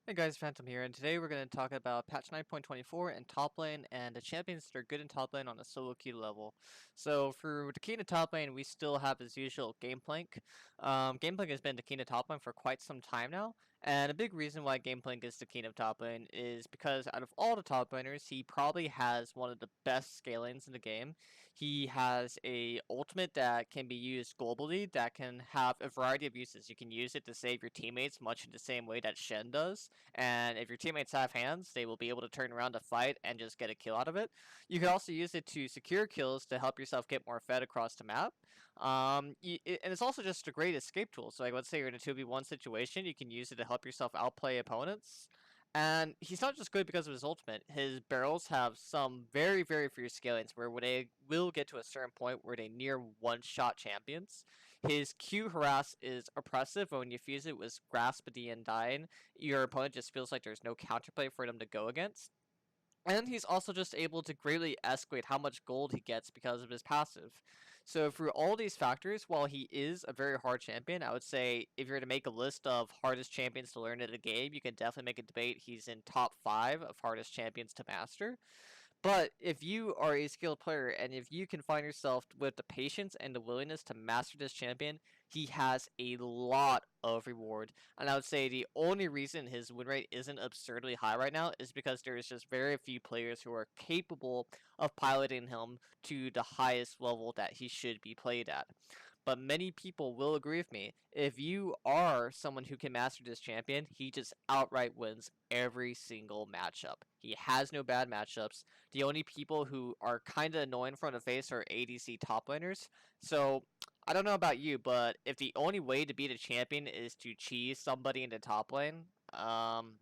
Hey guys, Phantom here, and today we're going to talk about patch 9.24 and top lane and the champions that are good in top lane on a solo queue level. So for the key to top lane, we still have as usual Gameplank. Gameplank has been the key to top lane for quite some time now, and a big reason why Gameplank is the key to top lane is because out of all the top laners, he probably has one of the best scalings in the game. He has a ultimate that can be used globally that can have a variety of uses. You can use it to save your teammates much in the same way that Shen does. And if your teammates have hands, they will be able to turn around to fight and just get a kill out of it. You can also use it to secure kills to help yourself get more fed across the map. And it's also just a great escape tool. So, like, let's say you're in a 2v1 situation, you can use it to help yourself outplay opponents. And he's not just good because of his ultimate. His barrels have some very, very fierce scalings where they will get to a certain point where they near one-shot champions. His Q harass is oppressive, but when you fuse it with Grasp of the Undying, your opponent just feels like there's no counterplay for them to go against. And he's also just able to greatly escalate how much gold he gets because of his passive. So through all these factors, while he is a very hard champion, I would say if you're to make a list of hardest champions to learn in a game, you can definitely make a debate he's in top 5 of hardest champions to master. But if you are a skilled player and if you can find yourself with the patience and the willingness to master this champion, he has a lot of reward. And I would say the only reason his win rate isn't absurdly high right now is because there's just very few players who are capable of piloting him to the highest level that he should be played at. But many people will agree with me. If you are someone who can master this champion, he just outright wins every single matchup. He has no bad matchups. The only people who are kind of annoying from the face are ADC top laners. So I don't know about you, but if the only way to beat a champion is to cheese somebody in the top lane, then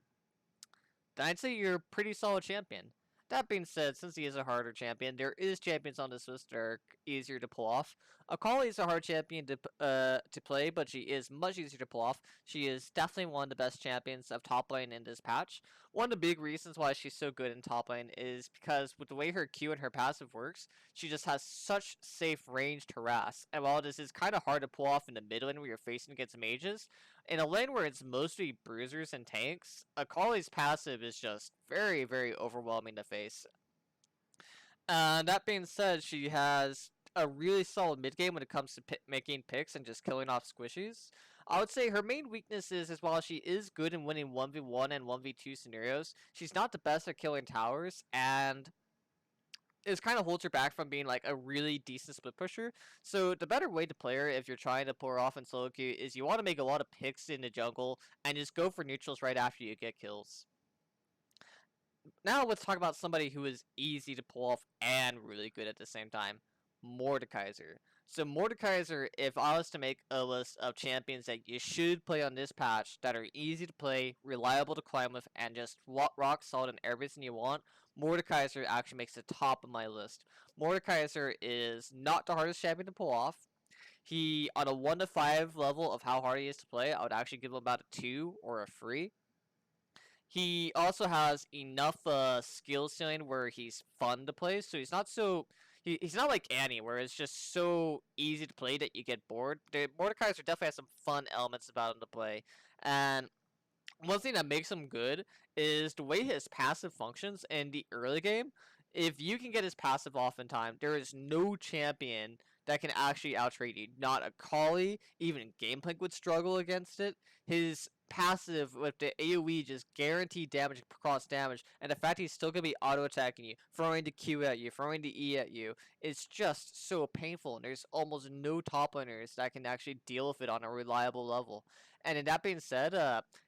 I'd say you're a pretty solid champion. That being said, since he is a harder champion, there is champions on this list that are easier to pull off. Akali is a hard champion to play, but she is much easier to pull off. She is definitely one of the best champions of top lane in this patch. One of the big reasons why she's so good in top lane is because with the way her Q and her passive works, she just has such safe ranged harass. And while this is kind of hard to pull off in the mid lane where you're facing against mages, in a lane where it's mostly bruisers and tanks, Akali's passive is just very, very overwhelming to face. That being said, she has a really solid mid game when it comes to making picks and just killing off squishies. I would say her main weakness is while she is good in winning 1v1 and 1v2 scenarios, she's not the best at killing towers, and it kind of holds her back from being like a really decent split pusher. So the better way to play her if you're trying to pull her off in solo queue is you want to make a lot of picks in the jungle and just go for neutrals right after you get kills. Now let's talk about somebody who is easy to pull off and really good at the same time. Mordekaiser. So Mordekaiser, if I was to make a list of champions that you should play on this patch that are easy to play, reliable to climb with, and just rock solid in everything you want, Mordekaiser actually makes the top of my list. Mordekaiser is not the hardest champion to pull off. He, on a 1 to 5 level of how hard he is to play, I would actually give him about a 2 or a 3. He also has enough skill ceiling where he's fun to play, so he's not so he's not like Annie where it's just so easy to play that you get bored. The Mordekaiser definitely has some fun elements about him to play, and one thing that makes him good is the way his passive functions in the early game. If you can get his passive off in time, there is no champion that can actually outtrade you. Not a Kali, even Gameplank would struggle against it. His passive with the AoE just guaranteed damage across damage, and the fact he's still gonna be auto attacking you, throwing the Q at you, throwing the E at you, it's just so painful. And there's almost no top laners that can actually deal with it on a reliable level. And in that being said,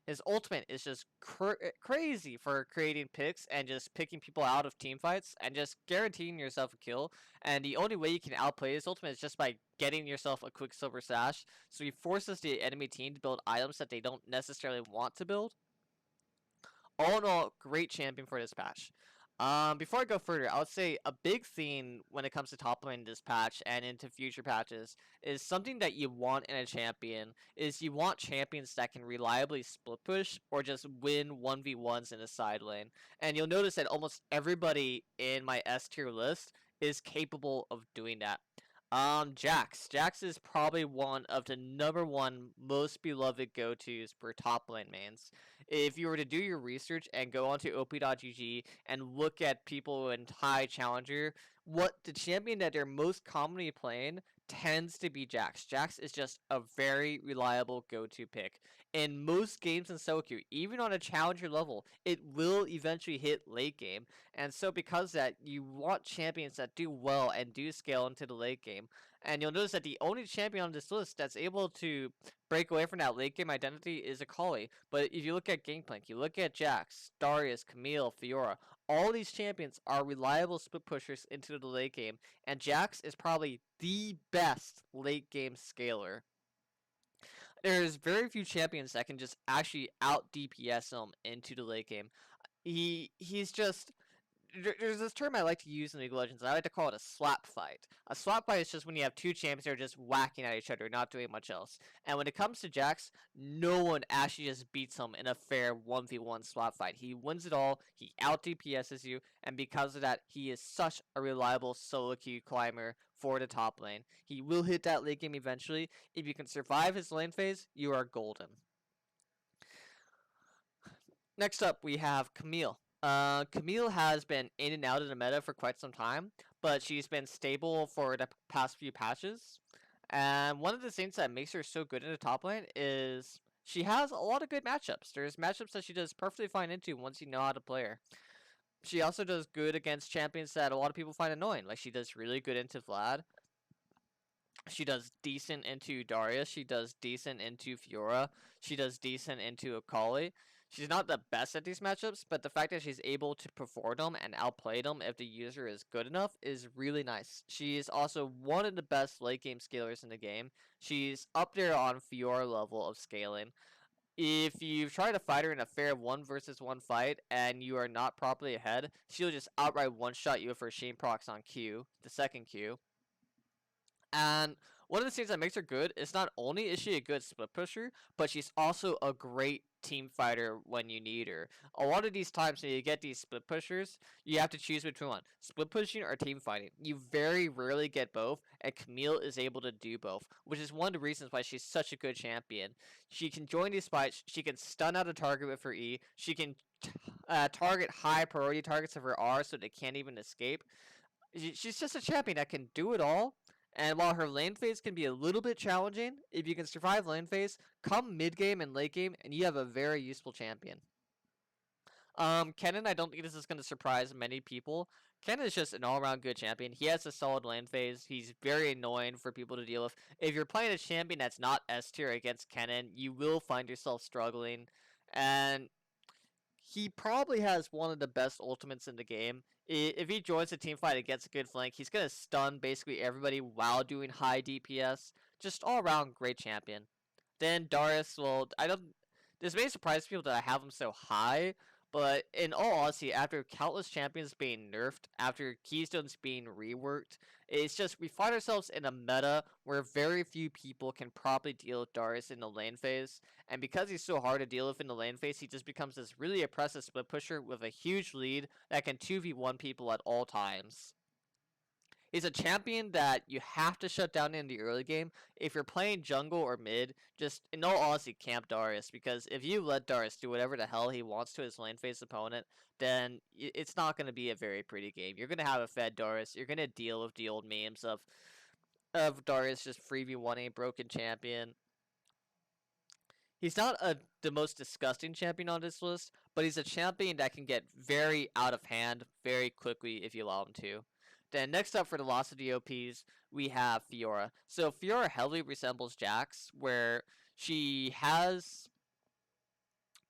his ultimate is just crazy for creating picks and just picking people out of team fights and just guaranteeing yourself a kill. And the only way you can outplay his ultimate is just by getting yourself a Quicksilver Sash. So he forces the enemy team to build items that they don't necessarily want to build. All in all, great champion for this patch. Before I go further, I would say a big theme when it comes to top lane this patch and into future patches is something that you want in a champion is you want champions that can reliably split push or just win 1v1s in a side lane. And you'll notice that almost everybody in my S tier list is capable of doing that. Jax. Jax is probably one of the number one most beloved go-tos for top lane mains. If you were to do your research and go onto op.gg and look at people in high challenger, what the champion that they're most commonly playing tends to be Jax. Jax is just a very reliable go-to pick. In most games in Sokyu, even on a challenger level, it will eventually hit late game. And so because that, you want champions that do well and do scale into the late game. And you'll notice that the only champion on this list that's able to break away from that late game identity is Akali. But if you look at Gangplank, you look at Jax, Darius, Camille, Fiora, all these champions are reliable split pushers into the late game, and Jax is probably the best late game scaler. There's very few champions that can just actually out DPS him into the late game. He's just there's this term I like to use in League of Legends. I like to call it a slap fight. A slap fight is just when you have two champions that are just whacking at each other, not doing much else. And when it comes to Jax, no one actually just beats him in a fair 1v1 slap fight. He wins it all, he out DPSs you, and because of that, he is such a reliable solo queue climber for the top lane. He will hit that late game eventually. If you can survive his lane phase, you are golden. Next up, we have Camille. Camille has been in and out of the meta for quite some time, but she's been stable for the past few patches. And one of the things that makes her so good in the top lane is she has a lot of good matchups. There's matchups that she does perfectly fine into once you know how to play her. She also does good against champions that a lot of people find annoying. Like she does really good into Vlad. She does decent into Darius. She does decent into Fiora. She does decent into Akali. She's not the best at these matchups, but the fact that she's able to perform them and outplay them if the user is good enough is really nice. She's also one of the best late game scalers in the game. She's up there on Fiora level of scaling. If you try to fight her in a fair 1 versus 1 fight and you are not properly ahead, she'll just outright one-shot you with her Shane procs on Q, the second Q. And one of the things that makes her good is not only is she a good split pusher, but she's also a great team fighter when you need her. A lot of these times when you get these split pushers, you have to choose between one, split pushing or team fighting. You very rarely get both, and Camille is able to do both, which is one of the reasons why she's such a good champion. She can join these fights, she can stun out a target with her E, she can target high priority targets of her R so they can't even escape. She's just a champion that can do it all. And while her lane phase can be a little bit challenging, if you can survive lane phase, come mid game and late game, and you have a very useful champion. Kennen, I don't think this is going to surprise many people. Kennen is just an all-around good champion. He has a solid lane phase. He's very annoying for people to deal with. If you're playing a champion that's not S tier against Kennen, you will find yourself struggling. And he probably has one of the best ultimates in the game. If he joins a team fight and gets a good flank, he's going to stun basically everybody while doing high DPS. Just all around great champion. Then Darius, well, this may surprise people that I have him so high, but in all honesty, after countless champions being nerfed, after keystones being reworked, it's just we find ourselves in a meta where very few people can properly deal with Darius in the lane phase, and because he's so hard to deal with in the lane phase, he just becomes this really oppressive split pusher with a huge lead that can 2v1 people at all times. He's a champion that you have to shut down in the early game. If you're playing jungle or mid, just in all honesty, camp Darius, because if you let Darius do whatever the hell he wants to his lane phase opponent, then it's not going to be a very pretty game. You're going to have a fed Darius. You're going to deal with the old memes of Darius just 3v1 a broken champion. He's not the most disgusting champion on this list, but he's a champion that can get very out of hand very quickly if you allow him to. Then next up for the loss of the OPs, we have Fiora. So Fiora heavily resembles Jax, where she has,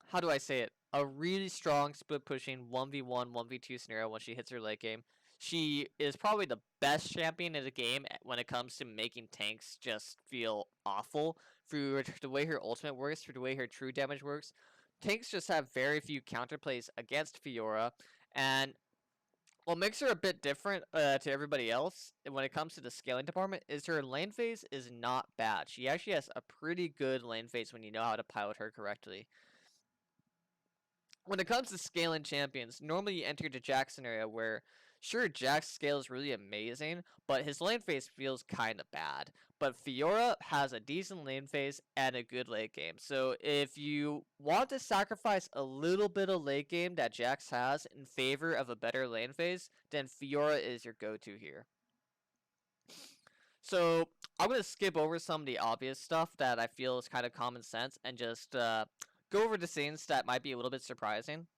how do I say it, a really strong split pushing 1v1, 1v2 scenario when she hits her late game. She is probably the best champion in the game when it comes to making tanks just feel awful through the way her ultimate works, through the way her true damage works. Tanks just have very few counterplays against Fiora, and what makes her a bit different to everybody else when it comes to the scaling department is her lane phase is not bad. She actually has a pretty good lane phase when you know how to pilot her correctly. When it comes to scaling champions, normally you enter the Jax scenario where Sure, Jack's scale is really amazing, but his lane phase feels kind of bad. But Fiora has a decent lane phase and a good late game. So if you want to sacrifice a little bit of late game that Jax has in favor of a better lane phase, then Fiora is your go-to here. So I'm going to skip over some of the obvious stuff that I feel is kind of common sense and just go over the things that might be a little bit surprising.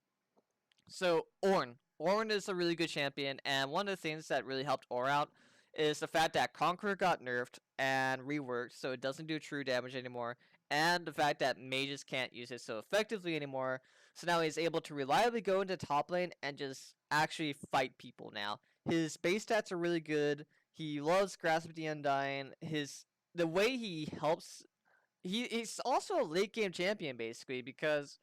So Ornn. Ornn is a really good champion, and one of the things that really helped Ornn out is the fact that Conqueror got nerfed and reworked, so it doesn't do true damage anymore, and the fact that mages can't use it so effectively anymore. So now he's able to reliably go into top lane and just actually fight people now. His base stats are really good. He loves Grasp of the Undying. The way he helps, he's also a late game champion basically, because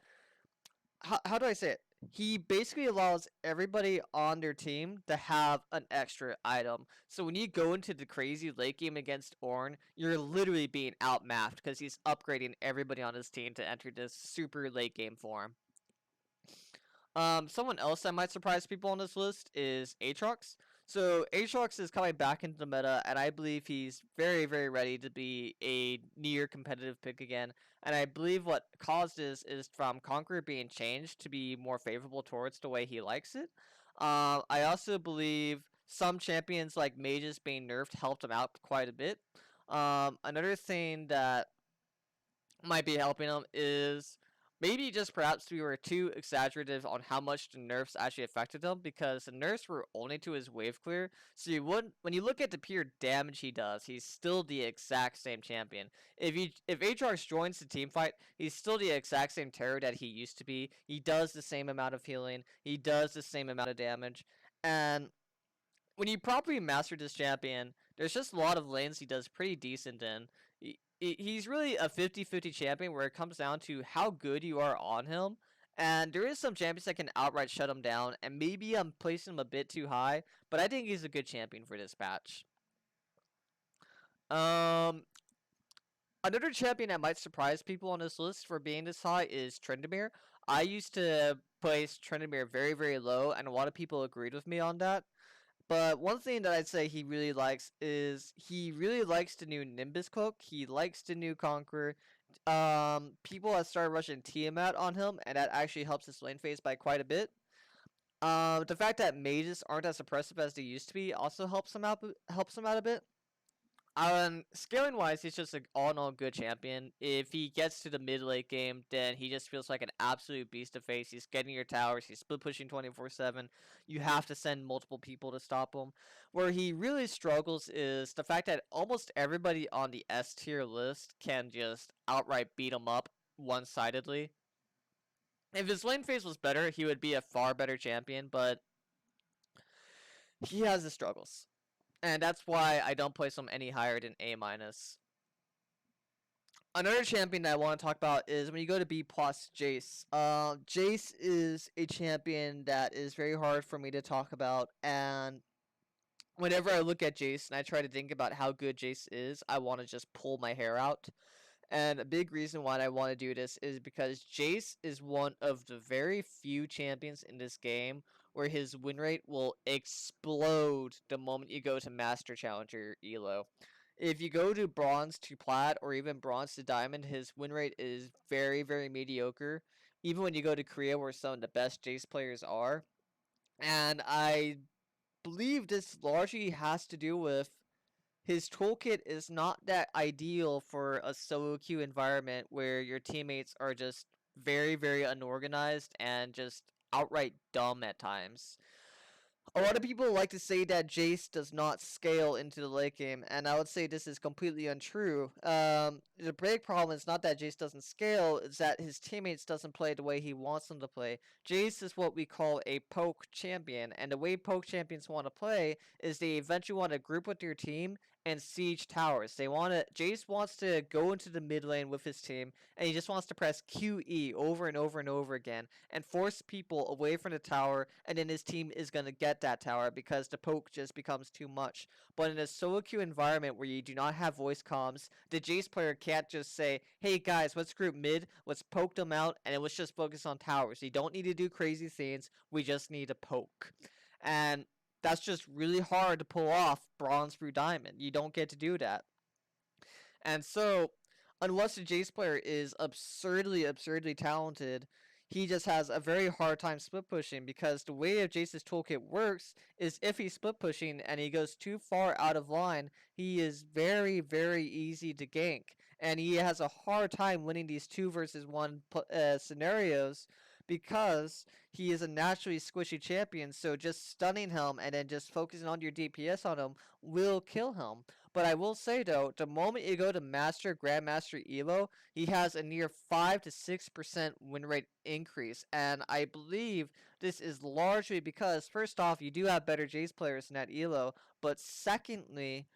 how do I say it? He basically allows everybody on their team to have an extra item. So when you go into the crazy late game against Ornn, you're literally being outmapped because he's upgrading everybody on his team to enter this super late game form. Someone else that might surprise people on this list is Aatrox. So Aatrox is coming back into the meta, and I believe he's very, very ready to be a near competitive pick again. And I believe what caused this is from Conqueror being changed to be more favorable towards the way he likes it. I also believe some champions like Mages being nerfed helped him out quite a bit. Another thing that might be helping him is maybe just perhaps we were too exaggerative on how much the nerfs actually affected him, because the nerfs were only to his wave clear. So you wouldn't, when you look at the pure damage he does, he's still the exact same champion. If Aatrox joins the team fight, he's still the exact same terror that he used to be. He does the same amount of healing. He does the same amount of damage. And when you properly master this champion, there's just a lot of lanes he does pretty decent in. He's really a 50-50 champion where it comes down to how good you are on him. And there is some champions that can outright shut him down, and maybe I'm placing him a bit too high, but I think he's a good champion for this patch. Another champion that might surprise people on this list for being this high is Tryndamere. I used to place Tryndamere very, very low, and a lot of people agreed with me on that. But one thing that I'd say he really likes is he really likes the new Nimbus cloak. He likes the new Conqueror. People have started rushing Tiamat on him, and that actually helps his lane phase by quite a bit. The fact that mages aren't as suppressive as they used to be also helps him out. Helps him out a bit. Scaling wise, he's just an all-in-all good champion. If he gets to the mid-late game, then he just feels like an absolute beast to face. He's getting your towers, he's split pushing 24/7. You have to send multiple people to stop him. Where he really struggles is the fact that almost everybody on the S tier list can just outright beat him up one-sidedly. If his lane phase was better, he would be a far better champion, but he has his struggles. And that's why I don't place him any higher than A-. Another champion that I want to talk about is when you go to B+, Jace. Jace is a champion that is very hard for me to talk about, and whenever I look at Jace and I try to think about how good Jace is, I want to just pull my hair out. And a big reason why I want to do this is because Jace is one of the very few champions in this game where his win rate will explode the moment you go to Master Challenger Elo. If you go to Bronze to Plat or even Bronze to Diamond, his win rate is very, very mediocre. Even when you go to Korea, where some of the best Jace players are. And I believe this largely has to do with his toolkit is not that ideal for a solo queue environment where your teammates are just very, very unorganized and just outright dumb at times. A lot of people like to say that Jace does not scale into the late game, and I would say this is completely untrue. The big problem is not that Jace doesn't scale, it's that his teammates doesn't play the way he wants them to play. Jace is what we call a poke champion, and the way poke champions want to play is they eventually want to group with their team and siege towers. Jace wants to go into the mid lane with his team, and he just wants to press QE over and over and over again and force people away from the tower, and then his team is going to get that tower because the poke just becomes too much. But in a solo queue environment where you do not have voice comms, the Jace player can't just say, hey guys, let's group mid, let's poke them out, and let's just focus on towers. You don't need to do crazy things, we just need to poke. And that's just really hard to pull off bronze through diamond. You don't get to do that. And so, unless the Jace player is absurdly talented, he just has a very hard time split pushing because the way of Jace's toolkit works is if he's split pushing and he goes too far out of line, he is very easy to gank. And he has a hard time winning these 2 versus 1 scenarios because he is a naturally squishy champion. So just stunning him and then just focusing on your DPS on him will kill him. But I will say though, the moment you go to Master, Grandmaster Elo, he has a near 5 to 6% win rate increase. And I believe this is largely because, first off, you do have better Jace players in that Elo. But secondly,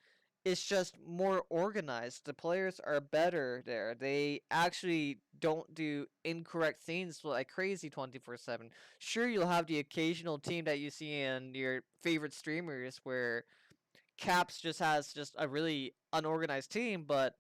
it's just more organized. The players are better there. They actually don't do incorrect things like crazy 24/7. Sure, you'll have the occasional team that you see in your favorite streamers where Caps just has just a really unorganized team, but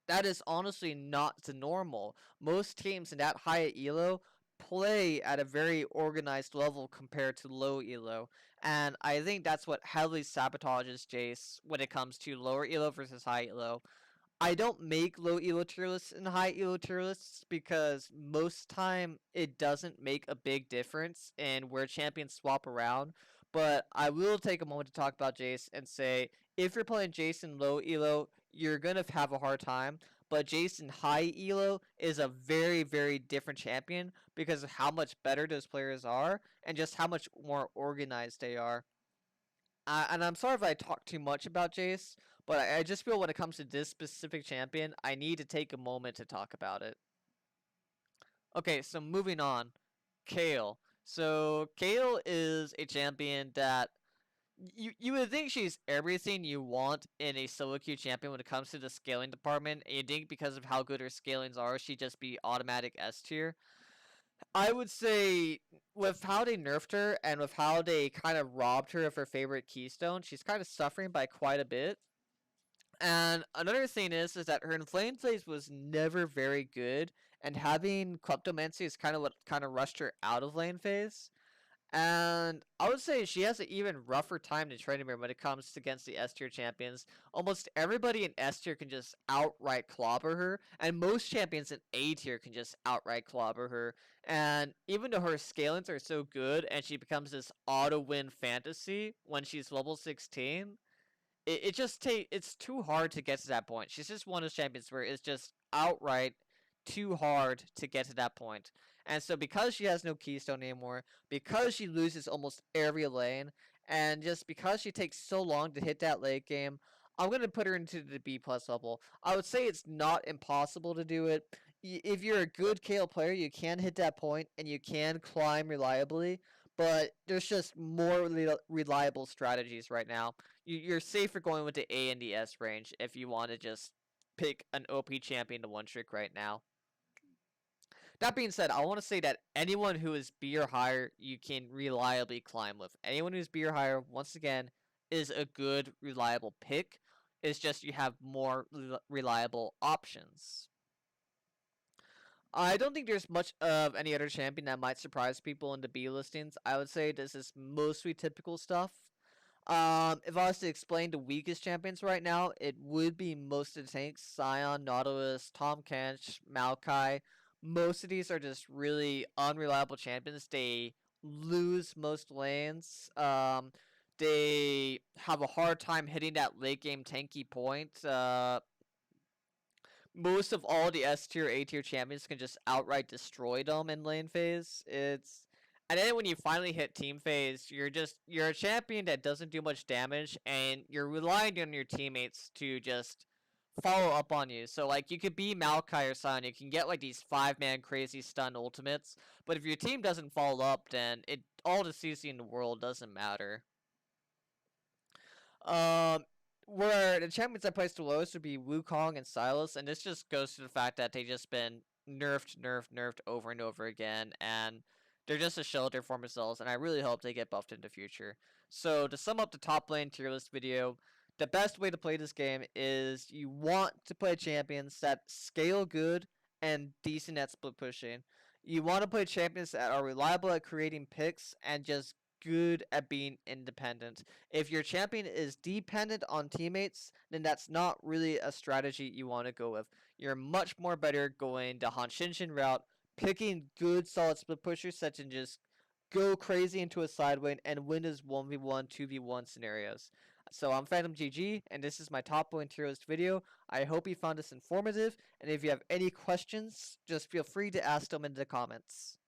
that is honestly not the normal. Most teams in that high elo play at a very organized level compared to low elo, and I think that's what heavily sabotages Jace when it comes to lower elo versus high elo. I don't make low elo tier lists and high elo tier lists because most time it doesn't make a big difference in where champions swap around. But I will take a moment to talk about Jace and say if you're playing Jace in low elo, you're gonna have a hard time. But Jace in high elo is a very different champion because of how much better those players are and just how much more organized they are. And I'm sorry if I talk too much about Jace, but I just feel when it comes to this specific champion, I need to take a moment to talk about it. Okay, so moving on, Kayle. So Kayle is a champion that you would think she's everything you want in a solo queue champion when it comes to the scaling department, and you think because of how good her scalings are, she'd just be automatic S tier. I would say with how they nerfed her and with how they kind of robbed her of her favorite keystone, she's kind of suffering by quite a bit. And another thing is that her inflamed phase was never very good, and having Kleptomancy is kind of what kind of rushed her out of lane phase. And I would say she has an even rougher time to train her when it comes to against the S tier champions. Almost everybody in S tier can just outright clobber her, and most champions in A tier can just outright clobber her. And even though her scalings are so good and she becomes this auto win fantasy when she's level 16, it just it's too hard to get to that point. She's just one of those champions where it's just outright too hard to get to that point. And so because she has no keystone anymore, because she loses almost every lane, and just because she takes so long to hit that late game, I'm gonna put her into the B plus level. I would say it's not impossible to do it. If you're a good Kayle player, you can hit that point and you can climb reliably. But there's just more reliable strategies right now. You're safer going with the A and the S range if you want to just pick an OP champion to one trick right now. That being said, I want to say that anyone who is B or higher, you can reliably climb with. Anyone who's B or higher, once again, is a good, reliable pick. It's just you have more reliable options. I don't think there's much of any other champion that might surprise people in the B listings. I would say this is mostly typical stuff. If I was to explain the weakest champions right now, it would be most of the tanks: Sion, Nautilus, Tahm Kench, Maokai. Most of these are just really unreliable champions. They lose most lanes. They have a hard time hitting that late game tanky point. Most of all the S tier, A tier champions can just outright destroy them in lane phase. And then when you finally hit team phase, you're a champion that doesn't do much damage, and you're relying on your teammates to just follow up on you. So like you could be Maokai or Sion, you can get like these 5-man crazy stun ultimates, but if your team doesn't follow up, then all the CC in the world doesn't matter. Um, where the champions I placed the lowest would be Wukong and Sylas, and this just goes to the fact that they just been nerfed over and over again, and they're just a shelter for themselves, and I really hope they get buffed in the future. So to sum up the top lane tier list video, the best way to play this game is you want to play champions that scale good and decent at split pushing. You want to play champions that are reliable at creating picks and just good at being independent. If your champion is dependent on teammates, then that's not really a strategy you want to go with. You're much more better going the Han Shinshin route, picking good solid split pushers such and just go crazy into a side lane and win his 1v1, 2v1 scenarios. So I'm Phantom GG, and this is my top lane tier list video. I hope you found this informative, and if you have any questions, just feel free to ask them in the comments.